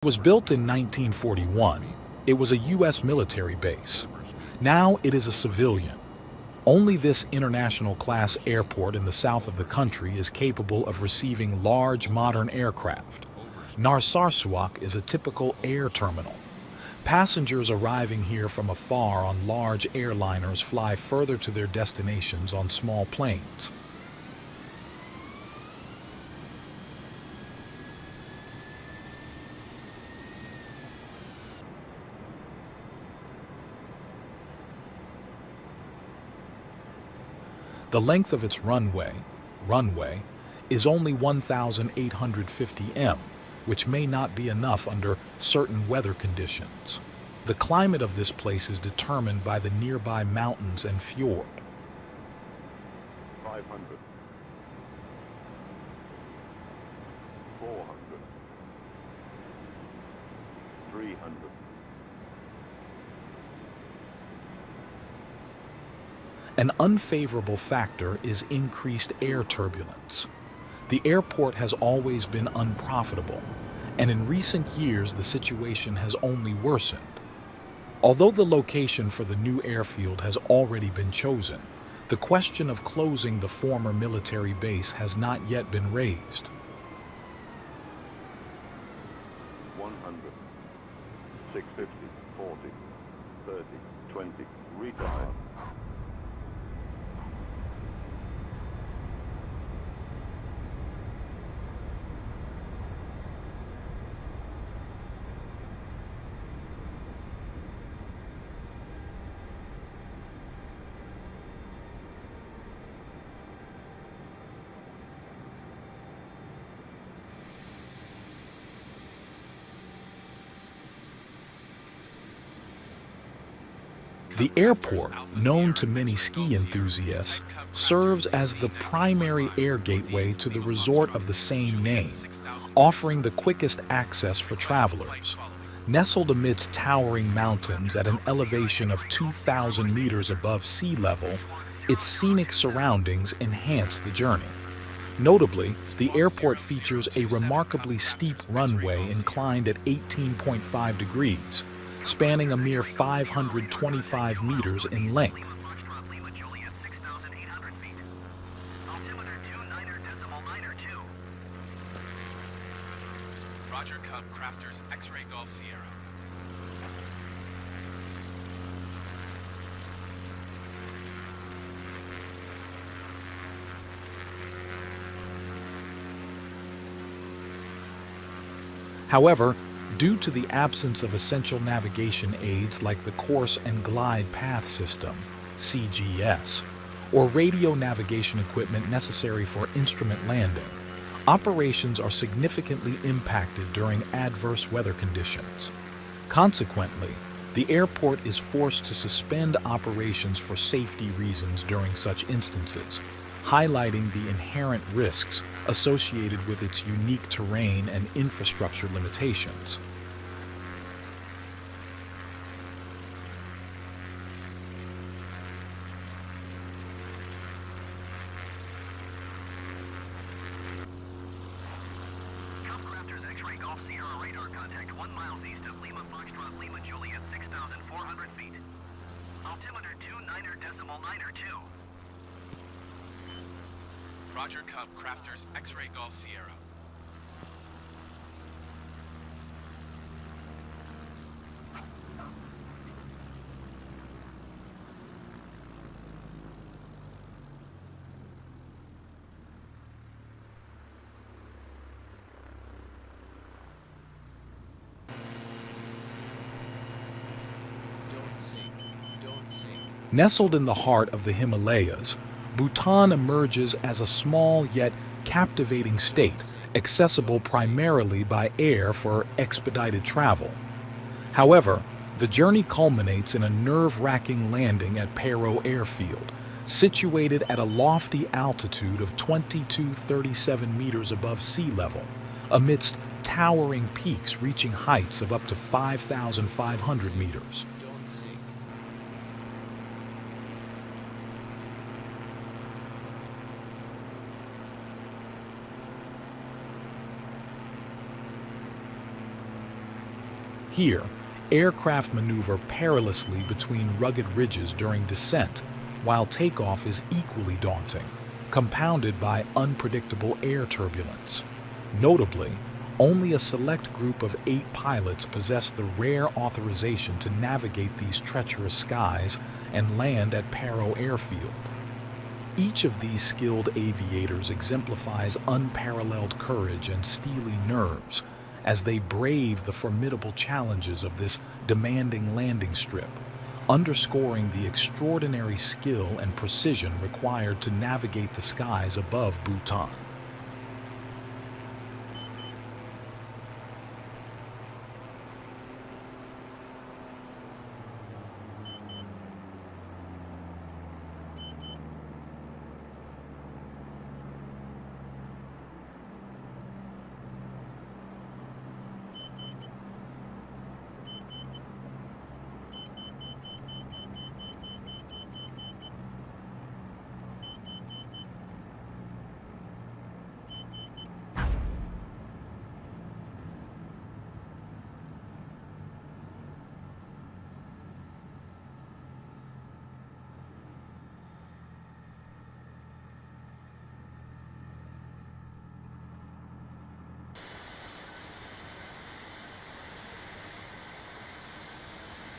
It was built in 1941. It was a U.S. military base. Now it is a civilian. Only this international class airport in the south of the country is capable of receiving large modern aircraft. Narsarsuaq is a typical air terminal. Passengers arriving here from afar on large airliners fly further to their destinations on small planes. The length of its runway is only 1,850 m, which may not be enough under certain weather conditions. The climate of this place is determined by the nearby mountains and fjord. 500, 400, 300. An unfavorable factor is increased air turbulence. The airport has always been unprofitable, and in recent years the situation has only worsened. Although the location for the new airfield has already been chosen, the question of closing the former military base has not yet been raised. 100, 650, 40, 30, 20, retire. The airport, known to many ski enthusiasts, serves as the primary air gateway to the resort of the same name, offering the quickest access for travelers. Nestled amidst towering mountains at an elevation of 2,000 meters above sea level, its scenic surroundings enhance the journey. Notably, the airport features a remarkably steep runway inclined at 18.5 degrees, spanning a mere 525 meters in length. Roger Cub, Crafters, X-Ray Golf Sierra. However, due to the absence of essential navigation aids like the Course and Glide Path System, CGS, or radio navigation equipment necessary for instrument landing, operations are significantly impacted during adverse weather conditions. Consequently, the airport is forced to suspend operations for safety reasons during such instances, highlighting the inherent risks associated with its unique terrain and infrastructure limitations. Crafters, X-Ray Golf Sierra radar contact 1 mile east of Lima Foxtrot Lima Juliet 6,400 feet. Altimeter 29.902. Roger Cub, Crafters, X-Ray Golf Sierra. Nestled in the heart of the Himalayas, Bhutan emerges as a small yet captivating state, accessible primarily by air for expedited travel. However, the journey culminates in a nerve-wracking landing at Paro Airfield, situated at a lofty altitude of 2,237 meters above sea level, amidst towering peaks reaching heights of up to 5,500 meters. Here, aircraft maneuver perilously between rugged ridges during descent, while takeoff is equally daunting, compounded by unpredictable air turbulence. Notably, only a select group of 8 pilots possess the rare authorization to navigate these treacherous skies and land at Paro Airfield. Each of these skilled aviators exemplifies unparalleled courage and steely nerves as they brave the formidable challenges of this demanding landing strip, underscoring the extraordinary skill and precision required to navigate the skies above Bhutan.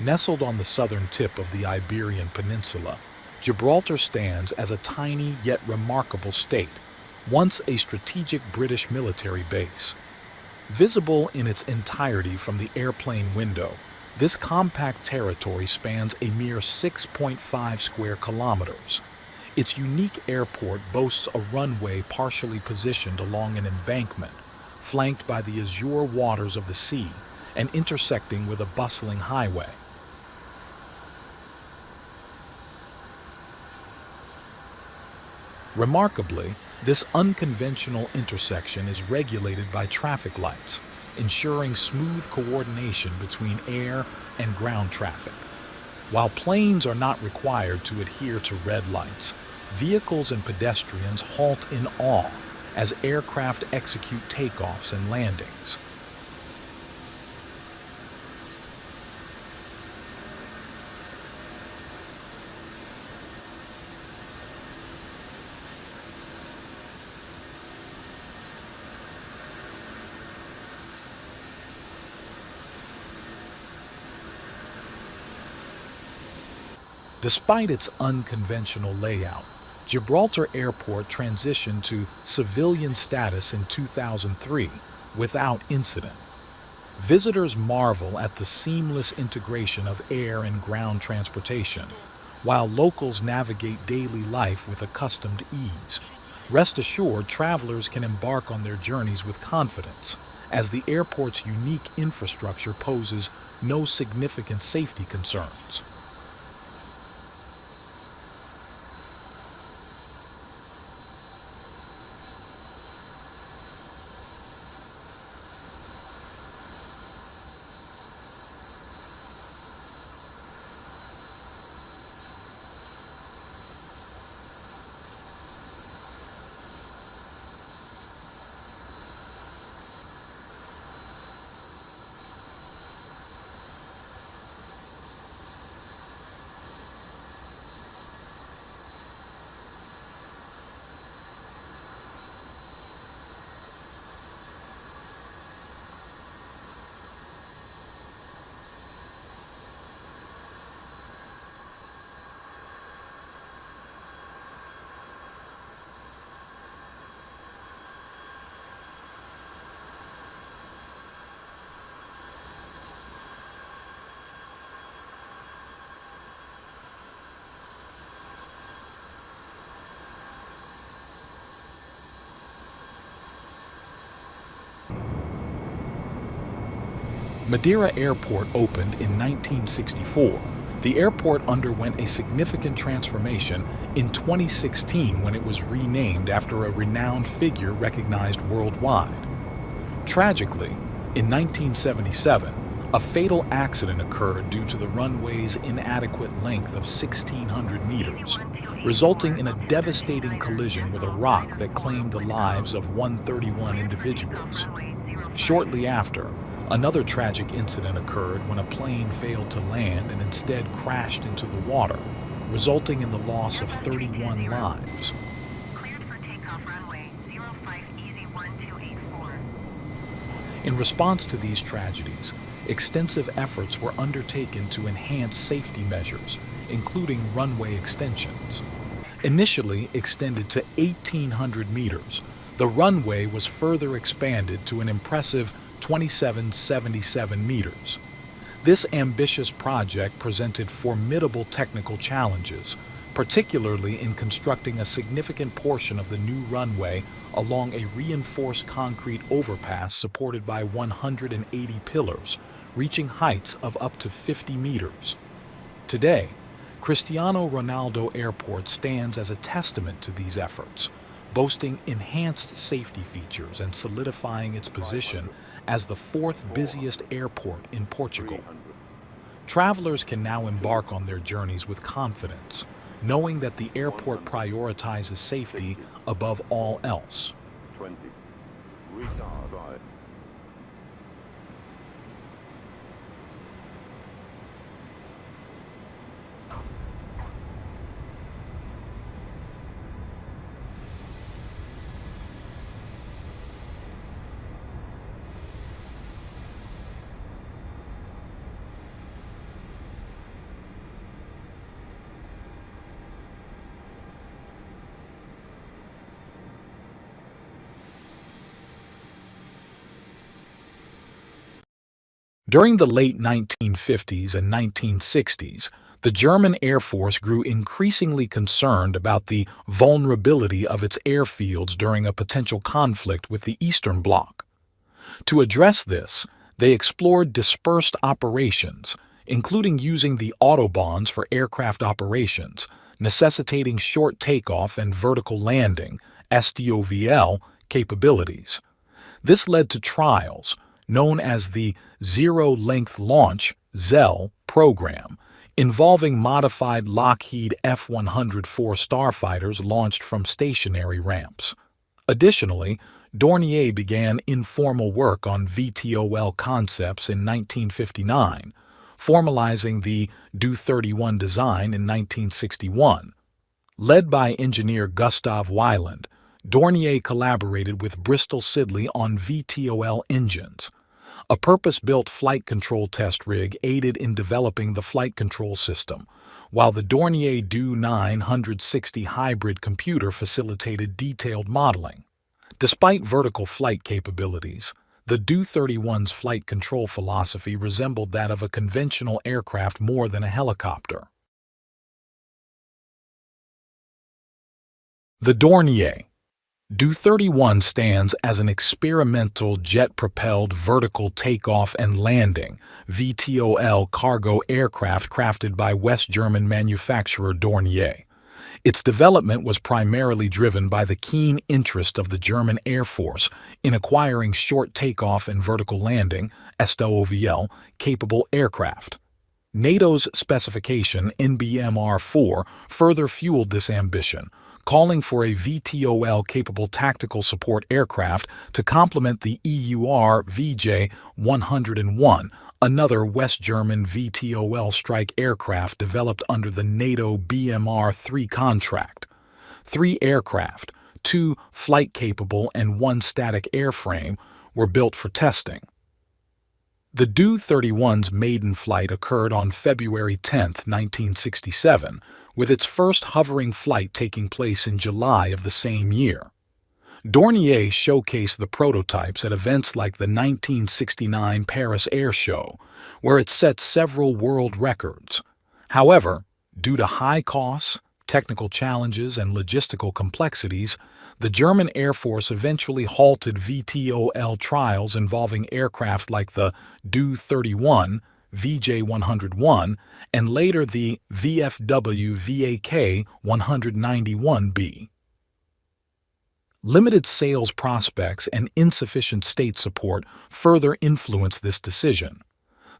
Nestled on the southern tip of the Iberian Peninsula, Gibraltar stands as a tiny yet remarkable state, once a strategic British military base. Visible in its entirety from the airplane window, this compact territory spans a mere 6.5 square kilometers. Its unique airport boasts a runway partially positioned along an embankment, flanked by the azure waters of the sea and intersecting with a bustling highway. Remarkably, this unconventional intersection is regulated by traffic lights, ensuring smooth coordination between air and ground traffic. While planes are not required to adhere to red lights, vehicles and pedestrians halt in awe as aircraft execute takeoffs and landings. Despite its unconventional layout, Gibraltar Airport transitioned to civilian status in 2003 without incident. Visitors marvel at the seamless integration of air and ground transportation, while locals navigate daily life with accustomed ease. Rest assured, travelers can embark on their journeys with confidence, as the airport's unique infrastructure poses no significant safety concerns. Madeira Airport opened in 1964. The airport underwent a significant transformation in 2016 when it was renamed after a renowned figure recognized worldwide. Tragically, in 1977, a fatal accident occurred due to the runway's inadequate length of 1,600 meters, resulting in a devastating collision with a rock that claimed the lives of 131 individuals. Shortly after, Another tragic incident occurred when a plane failed to land and instead crashed into the water, resulting in the loss of 31 lives. Cleared for takeoff runway 05 easy 1284. In response to these tragedies, extensive efforts were undertaken to enhance safety measures, including runway extensions. Initially extended to 1,800 meters, the runway was further expanded to an impressive 2,777 meters. This ambitious project presented formidable technical challenges, particularly in constructing a significant portion of the new runway along a reinforced concrete overpass supported by 180 pillars, reaching heights of up to 50 meters. Today, Cristiano Ronaldo Airport stands as a testament to these efforts, boasting enhanced safety features and solidifying its position as the fourth busiest airport in Portugal. Travelers can now embark on their journeys with confidence, knowing that the airport prioritizes safety above all else. 20. Retard right. During the late 1950s and 1960s, the German Air Force grew increasingly concerned about the vulnerability of its airfields during a potential conflict with the Eastern Bloc. To address this, they explored dispersed operations, including using the Autobahns for aircraft operations, necessitating short takeoff and vertical landing (STOVL) capabilities. This led to trials, known as the Zero-Length Launch (ZEL) program, involving modified Lockheed F-104 starfighters launched from stationary ramps. Additionally, Dornier began informal work on VTOL concepts in 1959, formalizing the Do-31 design in 1961. Led by engineer Gustav Weiland, Dornier collaborated with Bristol Siddeley on VTOL engines. A purpose-built flight control test rig aided in developing the flight control system, while the Dornier DO 960 hybrid computer facilitated detailed modeling. Despite vertical flight capabilities, the Do-31's flight control philosophy resembled that of a conventional aircraft more than a helicopter. The Dornier Do-31 stands as an experimental jet-propelled vertical takeoff and landing (VTOL) cargo aircraft crafted by West German manufacturer Dornier. Its development was primarily driven by the keen interest of the German Air Force in acquiring short takeoff and vertical landing (STOVL) capable aircraft. NATO's specification NBMR-4 further fueled this ambition, calling for a VTOL-capable tactical support aircraft to complement the EUR VJ-101, another West German VTOL strike aircraft developed under the NATO BMR-3 contract. 3 aircraft, 2 flight-capable and 1 static airframe, were built for testing. The Do-31's maiden flight occurred on February 10, 1967, with its first hovering flight taking place in July of the same year. Dornier showcased the prototypes at events like the 1969 Paris Air Show, where it set several world records. However, due to high costs, technical challenges, and logistical complexities, the German Air Force eventually halted VTOL trials involving aircraft like the Do-31, VJ-101, and later the VFW VAK-191B. Limited sales prospects and insufficient state support further influenced this decision.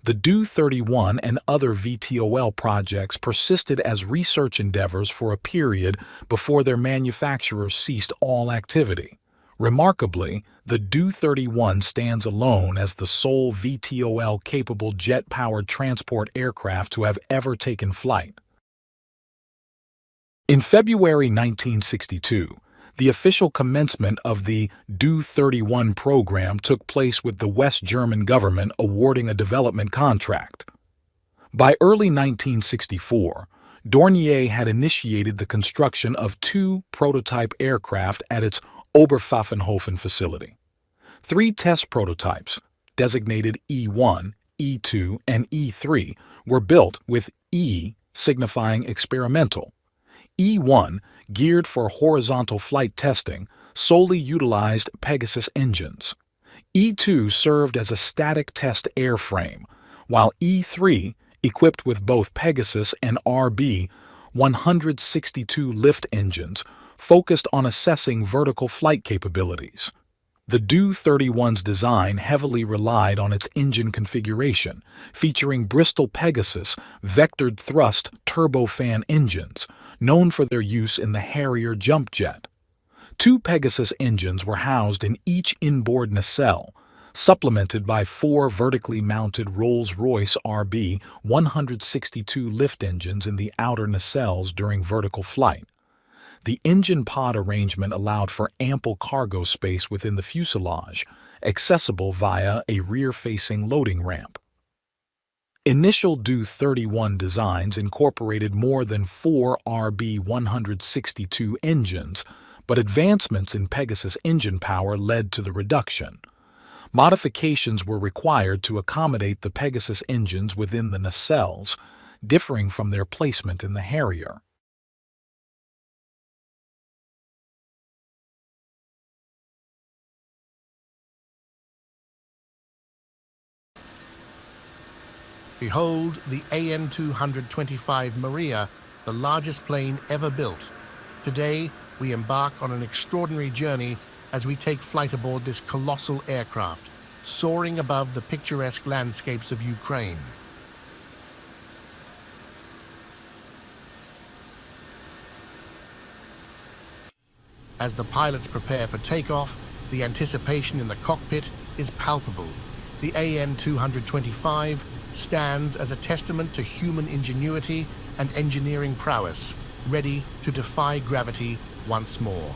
The Do-31 and other VTOL projects persisted as research endeavors for a period before their manufacturers ceased all activity, Remarkably, the Do-31 stands alone as the sole VTOL-capable jet-powered transport aircraft to have ever taken flight. In February 1962, the official commencement of the Do-31 program took place with the West German government awarding a development contract. By early 1964, Dornier had initiated the construction of 2 prototype aircraft at its Oberpfaffenhofen facility. 3 test prototypes, designated E1, E2, and E3, were built with E signifying experimental. E1, geared for horizontal flight testing, solely utilized Pegasus engines. E2 served as a static test airframe, while E3, equipped with both Pegasus and RB-162 lift engines, focused on assessing vertical flight capabilities. The Do-31's design heavily relied on its engine configuration, featuring Bristol Pegasus vectored thrust turbofan engines, known for their use in the Harrier jump jet. 2 Pegasus engines were housed in each inboard nacelle, supplemented by 4 vertically mounted Rolls-Royce RB-162 lift engines in the outer nacelles during vertical flight. The engine pod arrangement allowed for ample cargo space within the fuselage, accessible via a rear-facing loading ramp. Initial Do-31 designs incorporated more than 4 RB-162 engines, but advancements in Pegasus engine power led to the reduction. Modifications were required to accommodate the Pegasus engines within the nacelles, differing from their placement in the Harrier. Behold the AN-225 Maria, the largest plane ever built. Today, we embark on an extraordinary journey as we take flight aboard this colossal aircraft, soaring above the picturesque landscapes of Ukraine. As the pilots prepare for takeoff, the anticipation in the cockpit is palpable. The AN-225 stands as a testament to human ingenuity and engineering prowess, ready to defy gravity once more.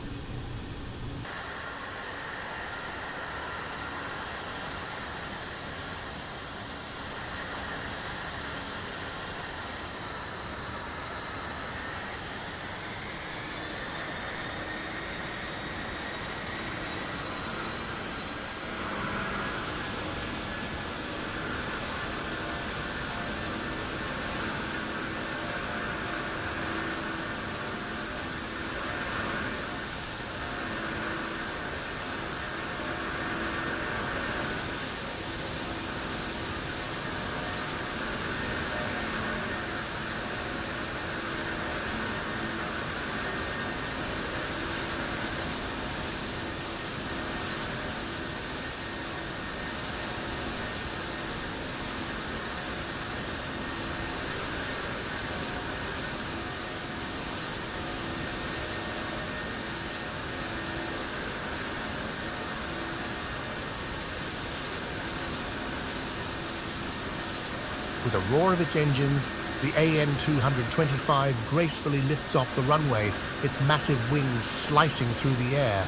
With a roar of its engines, the AN-225 gracefully lifts off the runway, its massive wings slicing through the air.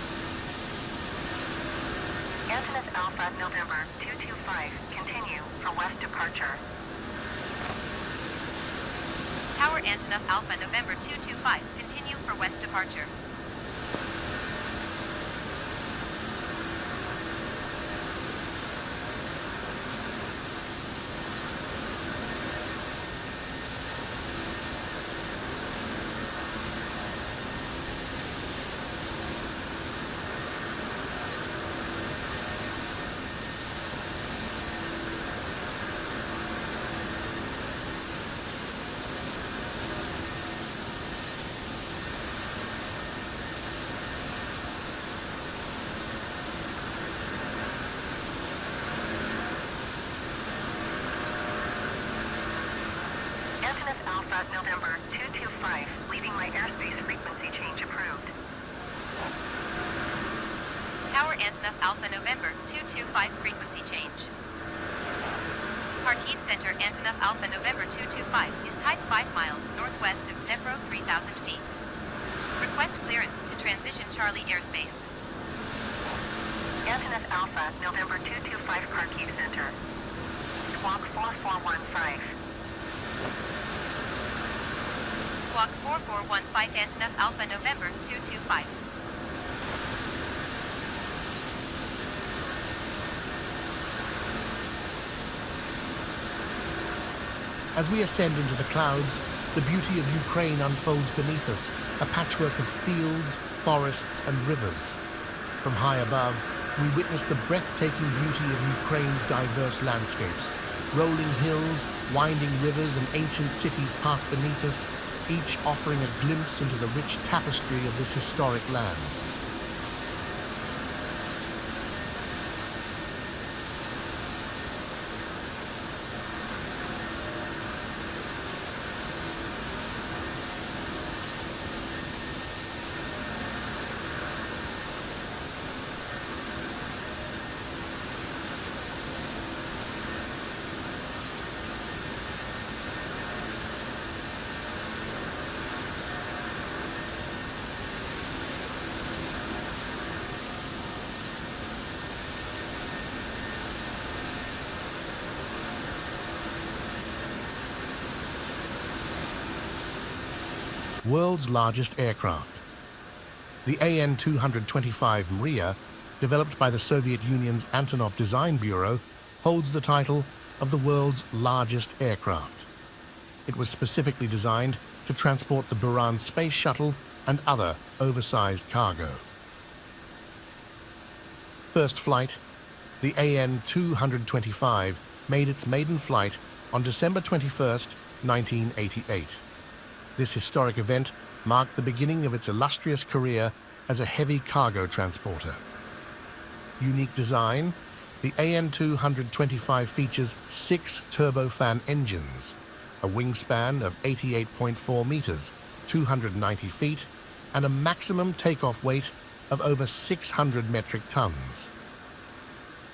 Antinous Alpha, November 225, continue for west departure. Tower Antonov Alpha, November 225, continue for west departure. Antinous Alpha, November 225, leaving my airspace frequency change approved. Tower Antonov Alpha November 225 frequency change. Kharkiv Center Antonov Alpha November 225 is type 5 miles northwest of Dnepro 3,000 feet. Request clearance to transition Charlie airspace. Antonov Alpha, November 225 Kharkiv Center. Squawk 4415. Squawk 4415 Antonov Alpha November 225. As we ascend into the clouds, the beauty of Ukraine unfolds beneath us, a patchwork of fields, forests, and rivers. From high above, we witness the breathtaking beauty of Ukraine's diverse landscapes. Rolling hills, winding rivers, and ancient cities pass beneath us, each offering a glimpse into the rich tapestry of this historic land. World's largest aircraft. The AN-225 Mriya, developed by the Soviet Union's Antonov Design Bureau, holds the title of the world's largest aircraft. It was specifically designed to transport the Buran space shuttle and other oversized cargo. First flight, the AN-225 made its maiden flight on December 21st, 1988. This historic event marked the beginning of its illustrious career as a heavy cargo transporter. Unique design, the AN-225 features 6 turbofan engines, a wingspan of 88.4 meters, 290 feet, and a maximum takeoff weight of over 600 metric tons.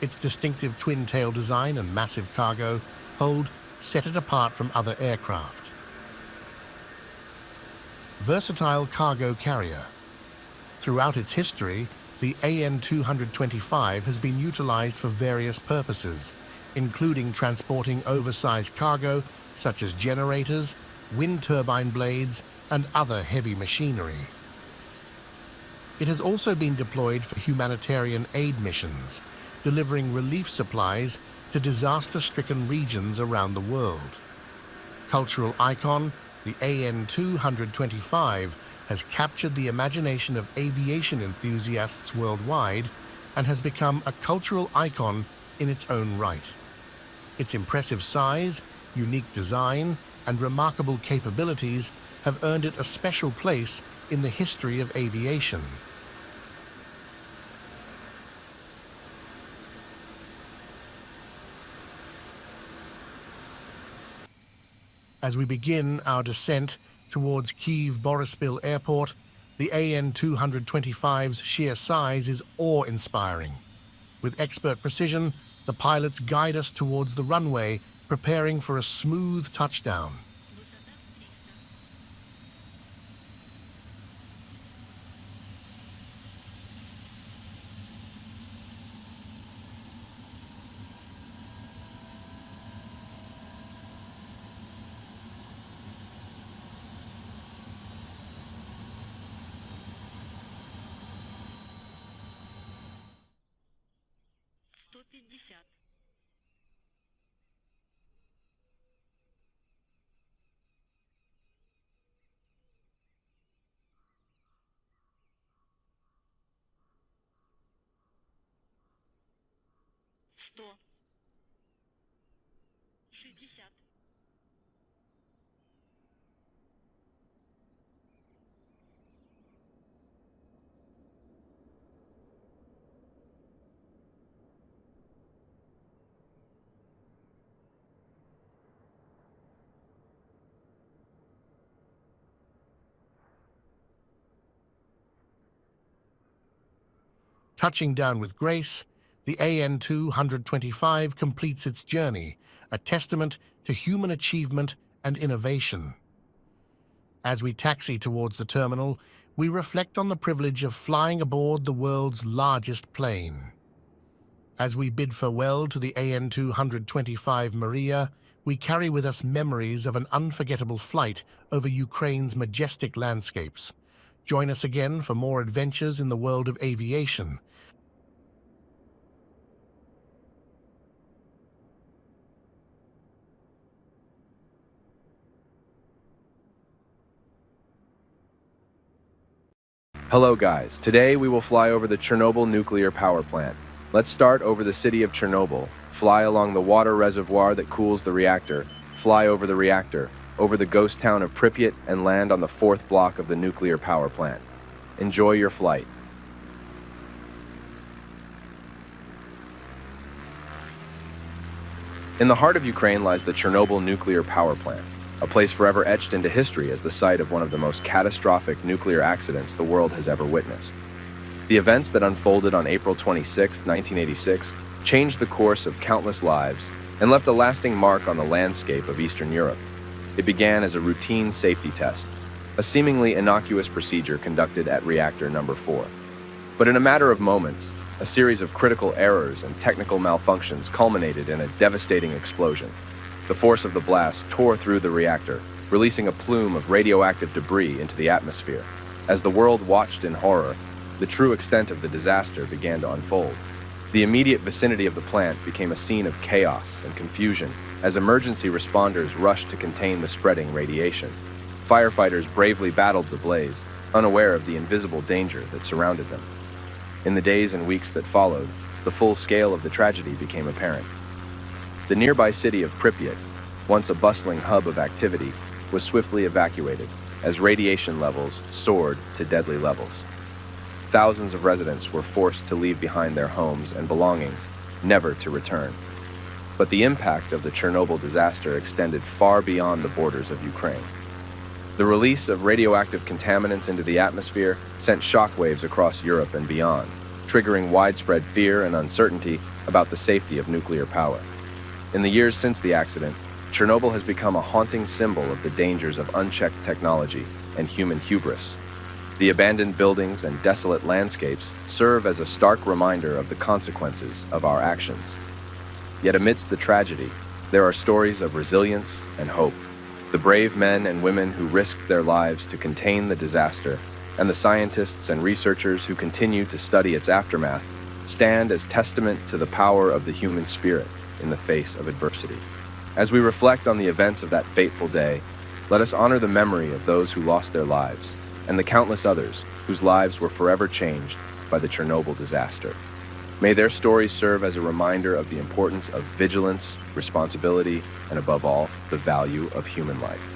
Its distinctive twin-tail design and massive cargo hold set it apart from other aircraft. Versatile cargo carrier. Throughout its history, the AN-225 has been utilized for various purposes, including transporting oversized cargo such as generators, wind turbine blades, and other heavy machinery. It has also been deployed for humanitarian aid missions, delivering relief supplies to disaster-stricken regions around the world. Cultural icon, the AN-225 has captured the imagination of aviation enthusiasts worldwide and has become a cultural icon in its own right. Its impressive size, unique design, and remarkable capabilities have earned it a special place in the history of aviation. As we begin our descent towards Kyiv-Boryspil Airport, the AN-225's sheer size is awe-inspiring. With expert precision, the pilots guide us towards the runway, preparing for a smooth touchdown. Touching down with grace, the AN-225 completes its journey, a testament to human achievement and innovation. As we taxi towards the terminal, we reflect on the privilege of flying aboard the world's largest plane. As we bid farewell to the AN-225 Maria, we carry with us memories of an unforgettable flight over Ukraine's majestic landscapes. Join us again for more adventures in the world of aviation. Hello guys, today we will fly over the Chernobyl nuclear power plant. Let's start over the city of Chernobyl, fly along the water reservoir that cools the reactor, fly over the reactor, over the ghost town of Pripyat, and land on the 4th block of the nuclear power plant. Enjoy your flight. In the heart of Ukraine lies the Chernobyl nuclear power plant, a place forever etched into history as the site of one of the most catastrophic nuclear accidents the world has ever witnessed. The events that unfolded on April 26, 1986, changed the course of countless lives and left a lasting mark on the landscape of Eastern Europe. It began as a routine safety test, a seemingly innocuous procedure conducted at reactor number 4. But in a matter of moments, a series of critical errors and technical malfunctions culminated in a devastating explosion. The force of the blast tore through the reactor, releasing a plume of radioactive debris into the atmosphere. As the world watched in horror, the true extent of the disaster began to unfold. The immediate vicinity of the plant became a scene of chaos and confusion as emergency responders rushed to contain the spreading radiation. Firefighters bravely battled the blaze, unaware of the invisible danger that surrounded them. In the days and weeks that followed, the full scale of the tragedy became apparent. The nearby city of Pripyat, once a bustling hub of activity, was swiftly evacuated as radiation levels soared to deadly levels. Thousands of residents were forced to leave behind their homes and belongings, never to return. But the impact of the Chernobyl disaster extended far beyond the borders of Ukraine. The release of radioactive contaminants into the atmosphere sent shockwaves across Europe and beyond, triggering widespread fear and uncertainty about the safety of nuclear power. In the years since the accident, Chernobyl has become a haunting symbol of the dangers of unchecked technology and human hubris. The abandoned buildings and desolate landscapes serve as a stark reminder of the consequences of our actions. Yet amidst the tragedy, there are stories of resilience and hope. The brave men and women who risked their lives to contain the disaster, and the scientists and researchers who continue to study its aftermath, stand as testament to the power of the human spirit in the face of adversity. As we reflect on the events of that fateful day, let us honor the memory of those who lost their lives and the countless others whose lives were forever changed by the Chernobyl disaster. May their stories serve as a reminder of the importance of vigilance, responsibility, and above all, the value of human life.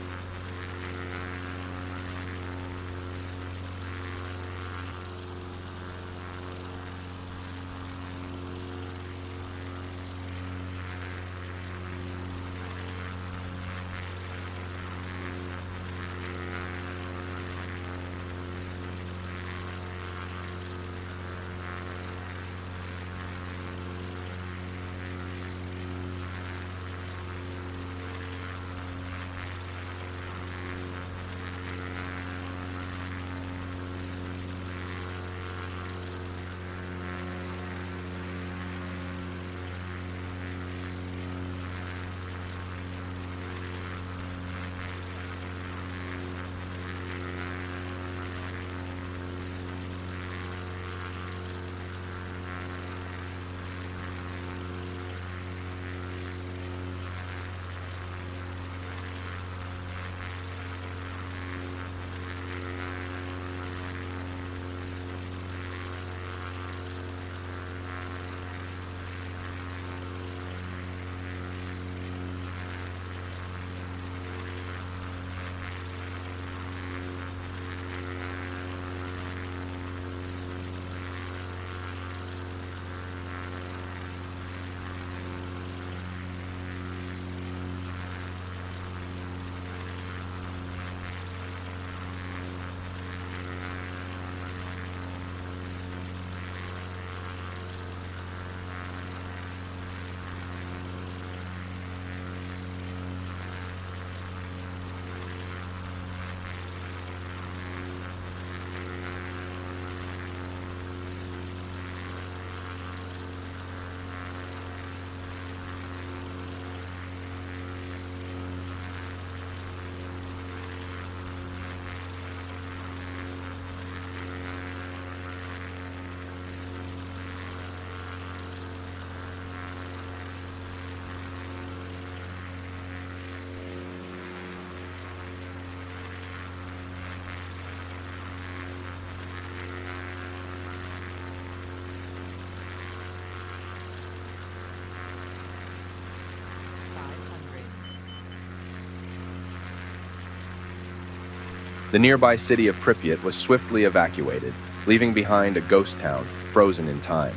The nearby city of Pripyat was swiftly evacuated, leaving behind a ghost town frozen in time.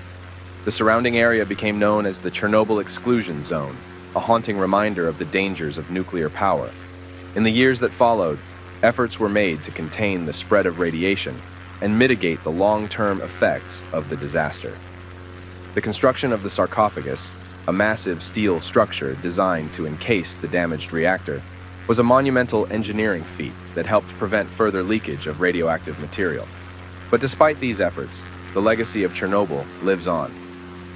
The surrounding area became known as the Chernobyl Exclusion Zone, a haunting reminder of the dangers of nuclear power. In the years that followed, efforts were made to contain the spread of radiation and mitigate the long-term effects of the disaster. The construction of the sarcophagus, a massive steel structure designed to encase the damaged reactor, was a monumental engineering feat that helped prevent further leakage of radioactive material. But despite these efforts, the legacy of Chernobyl lives on.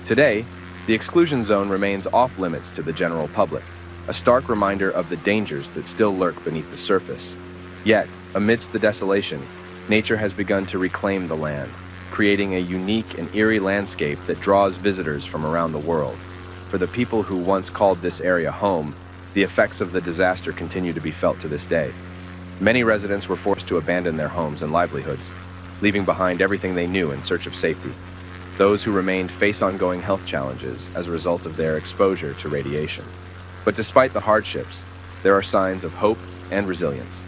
Today, the exclusion zone remains off-limits to the general public, a stark reminder of the dangers that still lurk beneath the surface. Yet, amidst the desolation, nature has begun to reclaim the land, creating a unique and eerie landscape that draws visitors from around the world. For the people who once called this area home, the effects of the disaster continue to be felt to this day. Many residents were forced to abandon their homes and livelihoods, leaving behind everything they knew in search of safety. Those who remained face ongoing health challenges as a result of their exposure to radiation. But despite the hardships, there are signs of hope and resilience.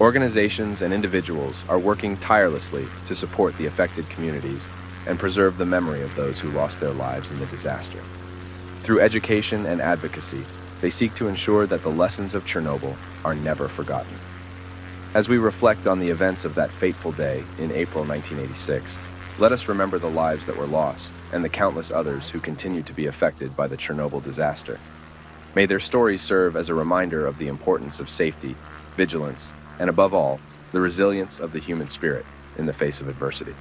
Organizations and individuals are working tirelessly to support the affected communities and preserve the memory of those who lost their lives in the disaster. Through education and advocacy, they seek to ensure that the lessons of Chernobyl are never forgotten. As we reflect on the events of that fateful day in April 1986, let us remember the lives that were lost and the countless others who continue to be affected by the Chernobyl disaster. May their stories serve as a reminder of the importance of safety, vigilance, and above all, the resilience of the human spirit in the face of adversity.